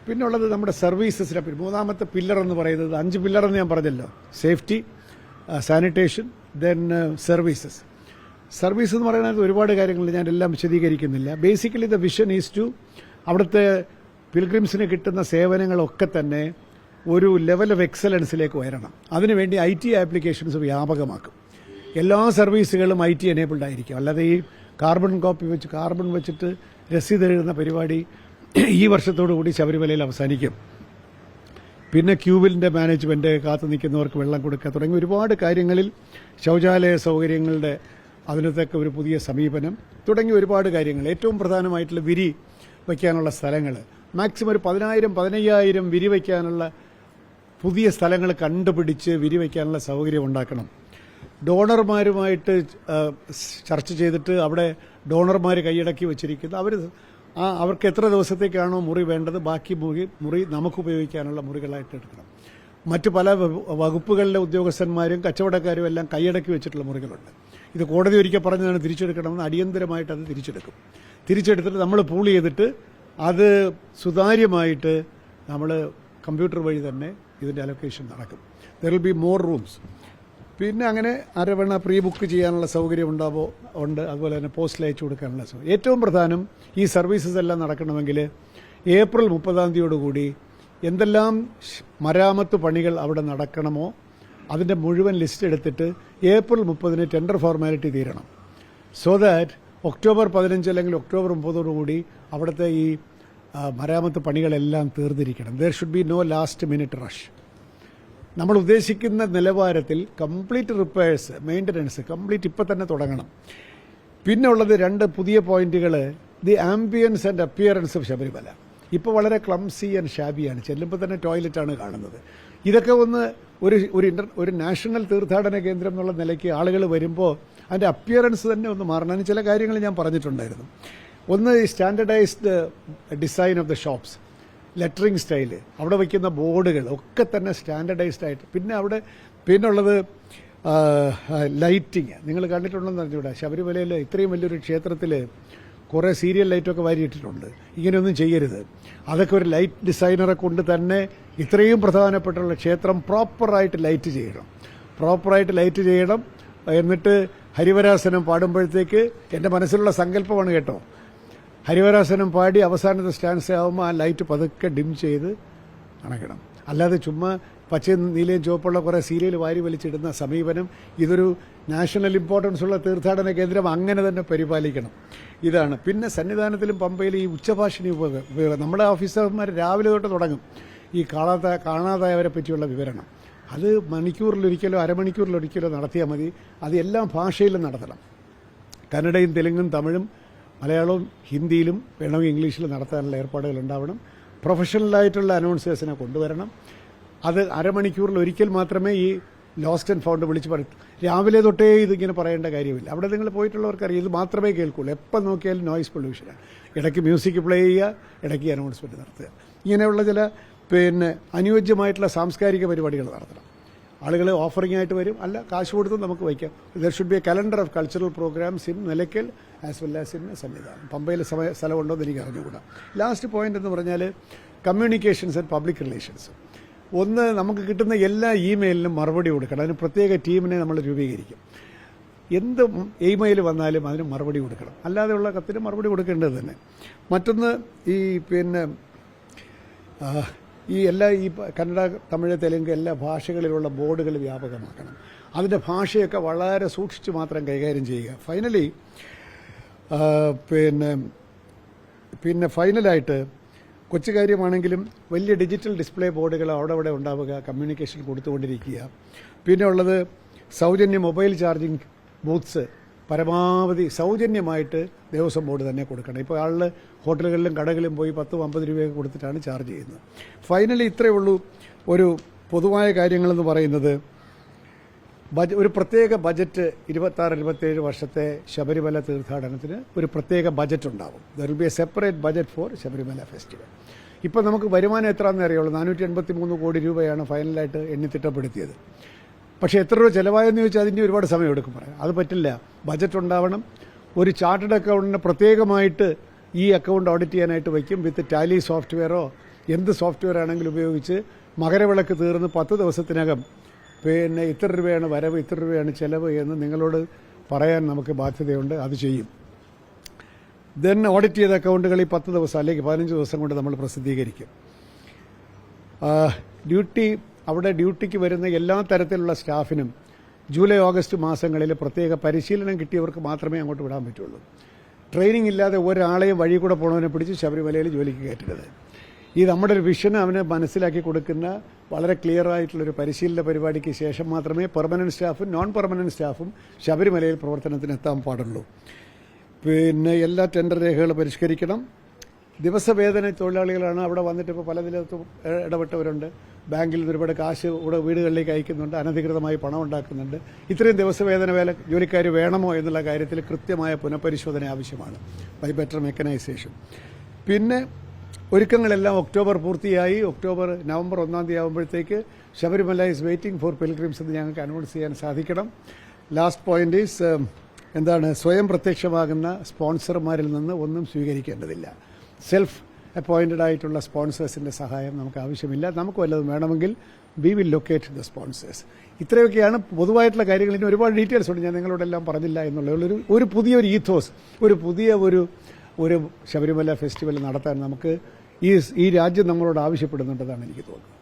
പിന്നുള്ളത് നമ്മുടെ സർവീസസിനെ പറ്റി. മൂന്നാമത്തെ പില്ലർ എന്ന് പറയുന്നത് 5 പില്ലറെന്ന് ഞാൻ പറഞ്ഞല്ലോ. Safety, sanitation, then services. Service എന്ന് പറയുന്നത് ഒരുപാട് കാര്യങ്ങൾ ഞാൻ എല്ലാം വിശദീകരിക്കുന്നില്ല. Basically the vision is to അവിടുത്തെ പിൽഗ്രിംസിന് കിട്ടുന്ന സേവനങ്ങളൊക്കെ തന്നെ ഒരു ലെവൽ ഓഫ് എക്സലൻസിലേക്ക് ഉയരണം. അതിനുവേണ്ടി IT ആപ്ലിക്കേഷൻസ് വ്യാപകമാക്കും. എല്ലാ സർവീസുകളും IT എനേബിൾഡ് ആയിരിക്കും. അല്ലാതെ ഈ കാർബൺ വെച്ചിട്ട് രസീത് എഴുതുന്ന പരിപാടി ഈ വർഷത്തോടുകൂടി ശബരിമലയിൽ അവസാനിക്കും. പിന്നെ ക്യൂവിലിൻ്റെ മാനേജ്മെൻറ്റ്, കാത്തു നിൽക്കുന്നവർക്ക് വെള്ളം കൊടുക്കുക തുടങ്ങിയ ഒരുപാട് കാര്യങ്ങളിൽ, ശൗചാലയ സൗകര്യങ്ങളുടെ അതിനകത്തൊക്കെ ഒരു പുതിയ സമീപനം തുടങ്ങിയ ഒരുപാട് കാര്യങ്ങൾ. ഏറ്റവും പ്രധാനമായിട്ടുള്ള വിരി വയ്ക്കാനുള്ള സ്ഥലങ്ങൾ, മാക്സിമം ഒരു 10,000-15,000 വിരി വയ്ക്കാനുള്ള പുതിയ സ്ഥലങ്ങൾ കണ്ടുപിടിച്ച് വിരി വയ്ക്കാനുള്ള സൗകര്യം ഉണ്ടാക്കണം. ഡോണർമാരുമായിട്ട് ചർച്ച ചെയ്തിട്ട് അവിടെ ഡോണർമാർ കൈയടക്കി വെച്ചിരിക്കുന്ന അവർക്ക് എത്ര ദിവസത്തേക്കാണോ മുറി വേണ്ടത്, ബാക്കി മുറി നമുക്ക് ഉപയോഗിക്കാനുള്ള മുറികളായിട്ട് എടുക്കണം. മറ്റു പല വകുപ്പുകളിലെ ഉദ്യോഗസ്ഥന്മാരും കച്ചവടക്കാരും എല്ലാം കൈയടക്കി വെച്ചിട്ടുള്ള മുറികളുണ്ട്. ഇത് കോടതി ഒരിക്കൽ പറഞ്ഞതാണ് തിരിച്ചെടുക്കണമെന്ന്. അടിയന്തരമായിട്ട് അത് തിരിച്ചെടുക്കും. തിരിച്ചെടുത്തിട്ട് നമ്മൾ പൂൾ ചെയ്തിട്ട് അത് സുതാര്യമായിട്ട് നമ്മൾ കമ്പ്യൂട്ടർ വഴി തന്നെ ഇതിൻ്റെ അലൊക്കേഷൻ നടക്കും. There will be more rooms. പിന്നെ അങ്ങനെ അരവണ പ്രീ ബുക്ക് ചെയ്യാനുള്ള സൗകര്യം ഉണ്ട്. അതുപോലെ തന്നെ പോസ്റ്റിൽ അയച്ചു കൊടുക്കാനുള്ള സൗകര്യം. ഏറ്റവും പ്രധാനം, ഈ സർവീസസ് എല്ലാം നടക്കണമെങ്കിൽ ഏപ്രിൽ 30 എന്തെല്ലാം മരാമത്ത് പണികൾ അവിടെ നടക്കണമോ അതിൻ്റെ മുഴുവൻ ലിസ്റ്റ് എടുത്തിട്ട് ഏപ്രിൽ 30 ടെൻഡർ ഫോർമാലിറ്റി തീരണം. സോ ദാറ്റ് ഒക്ടോബർ 15 അല്ലെങ്കിൽ ഒക്ടോബർ 30 അവിടുത്തെ ഈ മരാമത്ത് പണികളെല്ലാം തീർന്നിരിക്കണം. There should be no last minute rush. നമ്മൾ ഉദ്ദേശിക്കുന്ന നിലവാരത്തിൽ കംപ്ലീറ്റ് റിപ്പയേഴ്സ്, മെയിൻ്റനൻസ് കംപ്ലീറ്റ് ഇപ്പം തന്നെ തുടങ്ങണം. പിന്നെ ഉള്ളത് 2 പുതിയ പോയിന്റുകൾ. The ambience and appearance of Sabarimala ഇപ്പോൾ വളരെ ക്ലംസി ആൻഡ് ഷാബിയാണ്. ചെല്ലുമ്പോൾ തന്നെ ടോയ്ലറ്റാണ് കാണുന്നത്. ഇതൊക്കെ ഒന്ന് ഒരു നാഷണൽ തീർത്ഥാടന കേന്ദ്രം എന്നുള്ള നിലയ്ക്ക് ആളുകൾ വരുമ്പോൾ അതിൻ്റെ അപ്പിയറൻസ് തന്നെ ഒന്ന് മാറണം. ചില കാര്യങ്ങൾ ഞാൻ പറഞ്ഞിട്ടുണ്ടായിരുന്നു. ഒന്ന്, standardised design of the shops, lettering style, അവിടെ വയ്ക്കുന്ന ബോർഡുകൾ ഒക്കെ തന്നെ സ്റ്റാൻഡർഡൈസ്ഡ് ആയിട്ട്. പിന്നുള്ളത് ലൈറ്റിങ്. നിങ്ങൾ കണ്ടിട്ടുണ്ടെന്ന് അറിഞ്ഞൂടാ, ശബരിമലയിൽ ഇത്രയും വലിയൊരു ക്ഷേത്രത്തിൽ കുറേ സീരിയൽ ലൈറ്റൊക്കെ വാരിയിട്ടിട്ടുണ്ട്. ഇങ്ങനെയൊന്നും ചെയ്യരുത്. അതൊക്കെ ഒരു ലൈറ്റ് ഡിസൈനറെ കൊണ്ട് തന്നെ ഇത്രയും പ്രധാനപ്പെട്ടുള്ള ക്ഷേത്രം പ്രോപ്പറായിട്ട് ലൈറ്റ് ചെയ്യണം. എന്നിട്ട് ഹരിവരാസനം പാടുമ്പോഴത്തേക്ക് എൻ്റെ മനസ്സിലുള്ള സങ്കല്പമാണ് കേട്ടോ, ഹരിവരാസനം പാടി അവസാനത്തെ സ്റ്റാൻസ് ആകുമ്പോൾ ആ ലൈറ്റ് പതുക്കെ ഡിം ചെയ്ത് അണയ്ക്കണം. അല്ലാതെ ചുമ്മാ പച്ചയും നീലയും ചുവപ്പുള്ള കുറേ സീരിയൽ വാരി വലിച്ചിടുന്ന സമീപനം, ഇതൊരു നാഷണൽ ഇമ്പോർട്ടൻസ് ഉള്ള തീർത്ഥാടന കേന്ദ്രം, അങ്ങനെ തന്നെ പരിപാലിക്കണം. ഇതാണ്. പിന്നെ സന്നിധാനത്തിലും പമ്പയിലും ഈ ഉച്ചഭാഷിണി ഉപയോഗം നമ്മുടെ ഓഫീസർമാർ രാവിലെ തൊട്ട് തുടങ്ങും ഈ കാണാതായവരെ പറ്റിയുള്ള വിവരണം. അത് മണിക്കൂറിലൊരിക്കലോ അരമണിക്കൂറിലൊരിക്കലോ നടത്തിയാൽ മതി. അത് എല്ലാ ഭാഷയിലും നടത്തണം. കന്നഡയും തെലുങ്കും തമിഴും മലയാളവും ഹിന്ദിയിലും വേണമെങ്കിൽ ഇംഗ്ലീഷിലും നടത്താനുള്ള ഏർപ്പാടുകൾ ഉണ്ടാവണം. പ്രൊഫഷണലായിട്ടുള്ള അനൗൺസേഴ്സിനെ കൊണ്ടുവരണം. അത് അരമണിക്കൂറിലൊരിക്കൽ മാത്രമേ ഈ ലോസ്റ്റ് ആൻഡ് ഫൗണ്ട് വിളിച്ച് പറയും. രാവിലെ തൊട്ടേ ഇതിങ്ങനെ പറയേണ്ട കാര്യമില്ല. അവിടെ നിങ്ങൾ പോയിട്ടുള്ളവർക്കറിയാം, ഇത് മാത്രമേ കേൾക്കുള്ളൂ. എപ്പോൾ നോക്കിയാലും നോയിസ് പൊല്യൂഷനാണ്. ഇടയ്ക്ക് മ്യൂസിക് പ്ലേ ചെയ്യുക, ഇടയ്ക്ക് അനൗൺസ്മെൻറ്റ് നടത്തുക. ഇങ്ങനെയുള്ള ചില അനുയോജ്യമായിട്ടുള്ള സാംസ്കാരിക പരിപാടികൾ നടത്തണം. ആളുകൾ ഓഫറിംഗ് ആയിട്ട് വരും, അല്ല കാശ് കൊടുത്തും നമുക്ക് വയ്ക്കാം. There should be a calendar of cultural programs in Nilakkal as well as in Sannidhanam. പമ്പയിൽ സ്ഥലമുണ്ടോ എന്ന് എനിക്ക് അറിഞ്ഞുകൂടാ. ലാസ്റ്റ് പോയിന്റ് എന്ന് പറഞ്ഞാൽ കമ്മ്യൂണിക്കേഷൻസ് ആൻഡ് പബ്ലിക് റിലേഷൻസ്. ഒന്ന്, നമുക്ക് കിട്ടുന്ന എല്ലാ ഇമെയിലിനും മറുപടി കൊടുക്കണം. അതിന് പ്രത്യേക ടീമിനെ നമ്മൾ രൂപീകരിക്കും. എന്ത് ഇമെയിൽ വന്നാലും അതിന് മറുപടി കൊടുക്കണം. അല്ലാതെയുള്ള കത്തിന് മറുപടി കൊടുക്കേണ്ടത് തന്നെ. മറ്റൊന്ന്, ഈ കന്നഡ, തമിഴ്, തെലുങ്ക് എല്ലാ ഭാഷകളിലുള്ള ബോർഡുകൾ വ്യാപകമാക്കണം. അതിൻ്റെ ഭാഷയൊക്കെ വളരെ സൂക്ഷിച്ച് മാത്രം കൈകാര്യം ചെയ്യുക. ഫൈനലായിട്ട് കൊച്ചു കാര്യമാണെങ്കിലും വലിയ ഡിജിറ്റൽ ഡിസ്പ്ലേ ബോർഡുകൾ അവിടെ ഉണ്ടാവുക, കമ്മ്യൂണിക്കേഷൻ കൊടുത്തുകൊണ്ടിരിക്കുക. പിന്നെ ഉള്ളത് സൗജന്യ മൊബൈൽ ചാർജിങ് ബൂത്ത്സ് പരമാവധി സൗജന്യമായിട്ട് ദേവസ്വം ബോർഡ് തന്നെ കൊടുക്കണം. ഇപ്പോൾ ആളുകൾ ഹോട്ടലുകളിലും കടകളിലും പോയി 10-50 രൂപയൊക്കെ കൊടുത്തിട്ടാണ് ചാർജ് ചെയ്യുന്നത്. ഫൈനലി ഇത്രയേ ഉള്ളൂ ഒരു പൊതുവായ കാര്യങ്ങളെന്ന് പറയുന്നത്. ഒരു പ്രത്യേക ബജറ്റ് 26-27 വർഷത്തെ ശബരിമല തീർത്ഥാടനത്തിന് ഒരു പ്രത്യേക ബജറ്റ് ഉണ്ടാവും. There will be a separate budget for Sabarimala festival. ഇപ്പോൾ നമുക്ക് വരുമാനം എത്രയാണെന്ന് അറിയുള്ളൂ. 483 കോടി രൂപയാണ് ഫൈനലായിട്ട് എണ്ണി തിട്ടപ്പെടുത്തിയത്. പക്ഷേ എത്ര രൂപ ചിലവായെന്ന് ചോദിച്ചാൽ അതിൻ്റെ ഒരുപാട് സമയം എടുക്കും പറയാം. അത് പറ്റില്ല. ബജറ്റ് ഉണ്ടാവണം. ഒരു ചാർട്ടേഡ് അക്കൗണ്ടിന് പ്രത്യേകമായിട്ട് ഈ അക്കൗണ്ട് ഓഡിറ്റ് ചെയ്യാനായിട്ട് വയ്ക്കും. വിത്ത് ടാലി സോഫ്റ്റ്വെയറോ എന്ത് സോഫ്റ്റ്വെയർ ആണെങ്കിലും ഉപയോഗിച്ച് മകരവിളക്ക് തീർന്ന് 10 ദിവസത്തിനകം പിന്നെ ഇത്ര രൂപയാണ് വരവ്, ഇത്ര രൂപയാണ് ചെലവ് എന്ന് നിങ്ങളോട് പറയാൻ നമുക്ക് ബാധ്യതയുണ്ട്. അത് ചെയ്യും. ദെൻ ഓഡിറ്റ് ചെയ്ത അക്കൗണ്ടുകൾ ഈ 10 ദിവസം അല്ലെങ്കിൽ 15 ദിവസം കൊണ്ട് നമ്മൾ പ്രസിദ്ധീകരിക്കും. അവിടെ ഡ്യൂട്ടിക്ക് വരുന്ന എല്ലാ തരത്തിലുള്ള സ്റ്റാഫിനും ജൂലൈ ഓഗസ്റ്റ് മാസങ്ങളിൽ പ്രത്യേക പരിശീലനം കിട്ടിയവർക്ക് മാത്രമേ അങ്ങോട്ട് വിടാൻ പറ്റുള്ളൂ. ട്രെയിനിങ് ഇല്ലാതെ ഒരാളെയും വഴി കൂടെ പോണവനെ പിടിച്ച് ശബരിമലയിൽ ജോലിക്ക് കയറ്റരുത്. ഈ നമ്മുടെ ഒരു വിഷൻ അവന് മനസ്സിലാക്കി കൊടുക്കുന്ന വളരെ ക്ലിയർ ആയിട്ടുള്ളൊരു പരിശീലന പരിപാടിക്ക് ശേഷം മാത്രമേ പെർമനന്റ് സ്റ്റാഫും നോൺ പെർമനന്റ് സ്റ്റാഫും ശബരിമലയിൽ പ്രവർത്തനത്തിന് എത്താൻ പാടുള്ളൂ. പിന്നെ എല്ലാ ടെൻഡർ രേഖകളും പരിഷ്കരിക്കണം. ദിവസവേതന തൊഴിലാളികളാണ് അവിടെ വന്നിട്ട് ഇപ്പോൾ പലതിലും ഇടപെട്ടവരുണ്ട്. ബാങ്കിൽ ഒരുപാട് കാശ് ഇവിടെ വീടുകളിലേക്ക് അയക്കുന്നുണ്ട്, അനധികൃതമായി പണം ഉണ്ടാക്കുന്നുണ്ട്. ഇത്രയും ദിവസവേതന ജോലിക്കാർ വേണമോ എന്നുള്ള കാര്യത്തിൽ കൃത്യമായ പുനഃപരിശോധന ആവശ്യമാണ്. By better mechanisation. പിന്നെ ഒരുക്കങ്ങളെല്ലാം ഒക്ടോബർ പൂർത്തിയായി. നവംബർ 1 തീയതി ആകുമ്പോഴത്തേക്ക് Sabarimala is waiting for pilgrims എന്ന് ഞങ്ങൾക്ക് അനൗൺസ് ചെയ്യാൻ സാധിക്കണം. ലാസ്റ്റ് പോയിന്റ് ഈസ് സ്വയം പ്രത്യക്ഷമാകുന്ന സ്പോൺസർമാരിൽ നിന്ന് ഒന്നും സ്വീകരിക്കേണ്ടതില്ല. സെൽഫ് അപ്പോയിന്റഡ് ആയിട്ടുള്ള സ്പോൺസേഴ്സിന്റെ സഹായം നമുക്ക് ആവശ്യമില്ല. നമുക്ക് വല്ലതും വേണമെങ്കിൽ we will locate the sponsors. ഇത്രയൊക്കെയാണ് പൊതുവായിട്ടുള്ള കാര്യങ്ങൾ. ഇനി ഒരുപാട് ഡീറ്റെയിൽസ് ഉണ്ട്, ഞാൻ നിങ്ങളോടെല്ലാം പറഞ്ഞില്ല എന്നുള്ള ഒരു പുതിയൊരു ഈഥോസ്, ഒരു പുതിയ ഒരു ശബരിമല ഫെസ്റ്റിവൽ നടത്താൻ നമുക്ക് ഈ രാജ്യം നമ്മളോട് ആവശ്യപ്പെടുന്നുണ്ടെന്നാണ് എനിക്ക് തോന്നുന്നത്.